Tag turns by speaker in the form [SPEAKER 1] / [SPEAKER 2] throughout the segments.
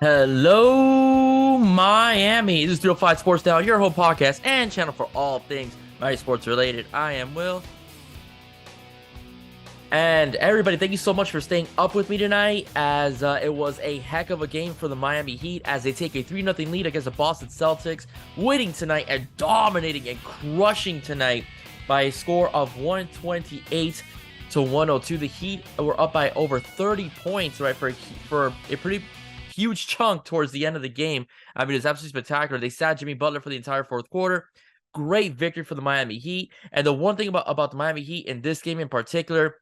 [SPEAKER 1] Hello, Miami. This is 305 Sports Now, your whole podcast and channel for all things Miami sports related. I am Will. And everybody, thank you so much for staying up with me tonight as it was a heck of a game for the Miami Heat as they take a 3-0 lead against the Boston Celtics, winning tonight and dominating and crushing tonight by a score of 128 to 102. The Heat were up by over 30 points, right, for a pretty huge chunk towards the end of the game. I mean, it's absolutely spectacular. They sat Jimmy Butler for the entire fourth quarter. Great victory for the Miami Heat. And the one thing about the Miami Heat in this game in particular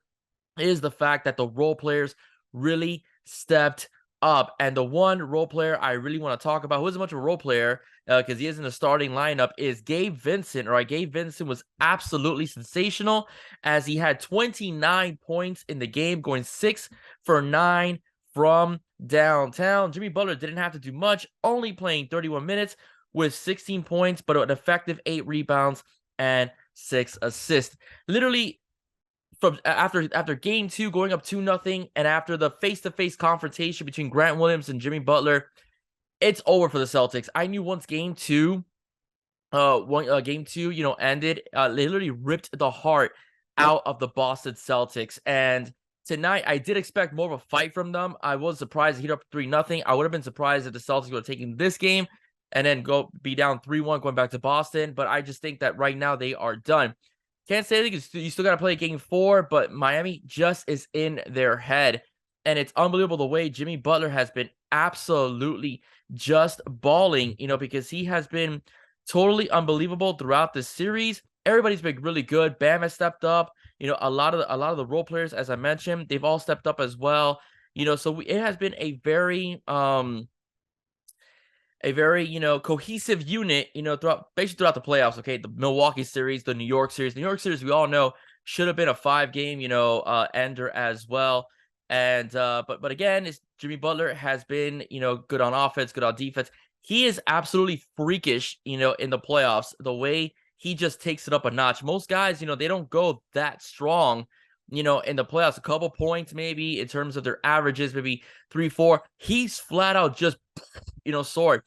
[SPEAKER 1] is the fact that the role players really stepped up. And the one role player I really want to talk about, who isn't much of a role player because he is in the starting lineup, is Gabe Vincent. All right, Gabe Vincent was absolutely sensational as he had 29 points in the game, going 6 for 9 from downtown. Jimmy Butler didn't have to do much, only playing 31 minutes with 16 points, but an effective 8 rebounds and 6 assists. Literally, from after game 2 going up 2-0 and after the face-to-face confrontation between Grant Williams and Jimmy Butler, it's over for the Celtics. I knew once game 2 ended, they literally ripped the heart out of the Boston Celtics. And tonight I did expect more of a fight from them. I was surprised to heat up 3-0. I would have been surprised if the Celtics would have taken this game and then be down 3-1 going back to Boston, but I just think that right now they are done. Can't say anything. You still got to play game 4, but Miami just is in their head. And it's unbelievable the way Jimmy Butler has been absolutely just balling, because he has been totally unbelievable throughout the series. Everybody's been really good. Bam has stepped up. A lot of the role players, as I mentioned, they've all stepped up as well. So it has been a very cohesive unit, throughout the playoffs. Okay, the Milwaukee series, the New York series. The New York series, we all know, should have been a 5-game, ender as well. And but again, Jimmy Butler has been, good on offense, good on defense. He is absolutely freakish, in the playoffs. The way he just takes it up a notch. Most guys, they don't go that strong, in the playoffs. A couple points maybe in terms of their averages, maybe 3-4. He's flat out just soared.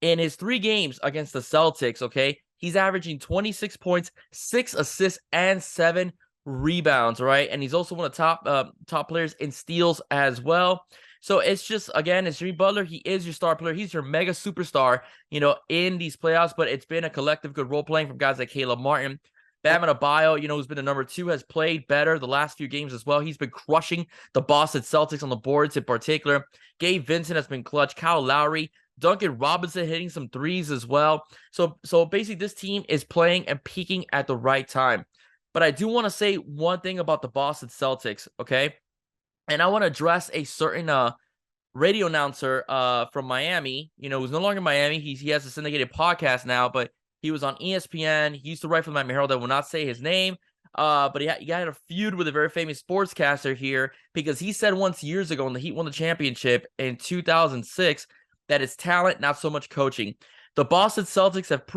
[SPEAKER 1] In his 3 games against the Celtics, okay, he's averaging 26 points, 6 assists, and 7 rebounds, right? And he's also one of the top players in steals as well. So it's just, again, it's Jimmy Butler. He is your star player. He's your mega superstar, in these playoffs. But it's been a collective good role playing from guys like Caleb Martin. Bam Adebayo, who's been the number 2, has played better the last few games as well. He's been crushing the Boston Celtics on the boards in particular. Gabe Vincent has been clutch. Kyle Lowry, Duncan Robinson hitting some threes as well. So basically this team is playing and peaking at the right time. But I do want to say one thing about the Boston Celtics, okay? And I want to address a certain radio announcer from Miami, who's no longer in Miami. He has a syndicated podcast now, but he was on ESPN. He used to write for the Miami Herald. I will not say his name. But he had a feud with a very famous sportscaster here because he said once years ago when the Heat won the championship in 2006 that it's talent, not so much coaching. The Boston Celtics have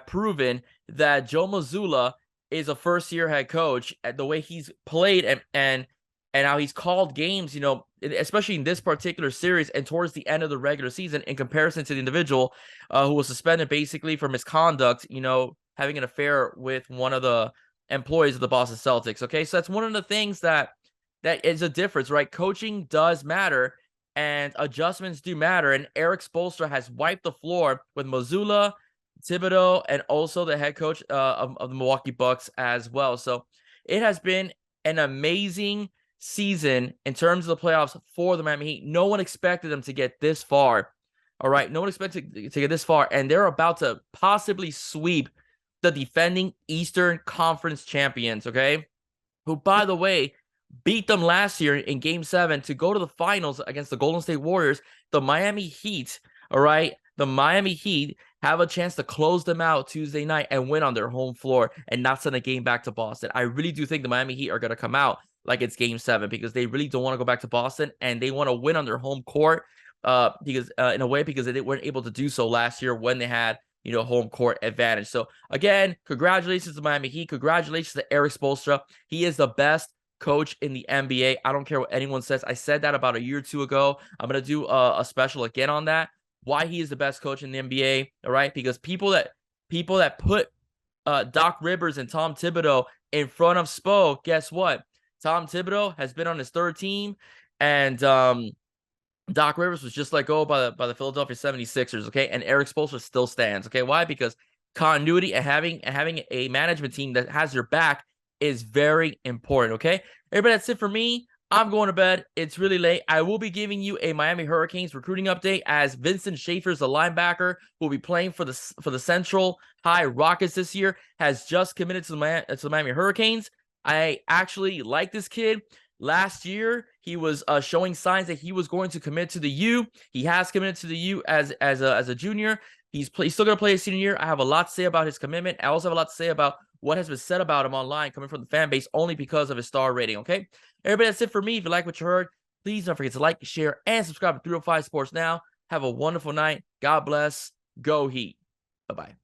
[SPEAKER 1] proven that Joe Mazzulla is a first-year head coach. The way he's played and how he's called games, especially in this particular series and towards the end of the regular season, in comparison to the individual who was suspended basically for misconduct, having an affair with one of the employees of the Boston Celtics. Okay, so that's one of the things that is a difference, right? Coaching does matter and adjustments do matter. And Eric Spoelstra has wiped the floor with Mazzulla, Thibodeau, and also the head coach of the Milwaukee Bucks as well. So it has been an amazing season in terms of the playoffs for the Miami Heat. No one expected them to get this far. All right, no one expected to get this far, and they're about to possibly sweep the defending Eastern Conference champions, okay? Who, by the way, beat them last year in Game 7 to go to the finals against the Golden State Warriors. The Miami Heat, all right? The Miami Heat have a chance to close them out Tuesday night and win on their home floor and not send a game back to Boston. I really do think the Miami Heat are going to come out like it's Game 7 because they really don't want to go back to Boston and they want to win on their home court because they weren't able to do so last year when they had home court advantage. So again, congratulations to Miami Heat. Congratulations to Eric Spoelstra. He is the best coach in the NBA. I don't care what anyone says. I said that about a year or two ago. I'm going to do a special again on that. Why he is the best coach in the NBA, all right? Because people that put Doc Rivers and Tom Thibodeau in front of Spo, guess what? Tom Thibodeau has been on his third team, and Doc Rivers was just let go by the Philadelphia 76ers, okay? And Eric Spoelstra still stands, okay? Why? Because continuity and having a management team that has your back is very important, okay? Everybody, that's it for me. I'm going to bed. It's really late. I will be giving you a Miami Hurricanes recruiting update as Vincent Schaefer's the linebacker who will be playing for the Central High Rockets this year, has just committed to the Miami Hurricanes. I actually like this kid. Last year, he was showing signs that he was going to commit to the U. He has committed to the U as a junior. He's still going to play his senior year. I have a lot to say about his commitment. I also have a lot to say about what has been said about him online coming from the fan base only because of his star rating, okay? Everybody, that's it for me. If you like what you heard, please don't forget to like, share, and subscribe to 305 Sports Now. Have a wonderful night. God bless. Go Heat. Bye-bye.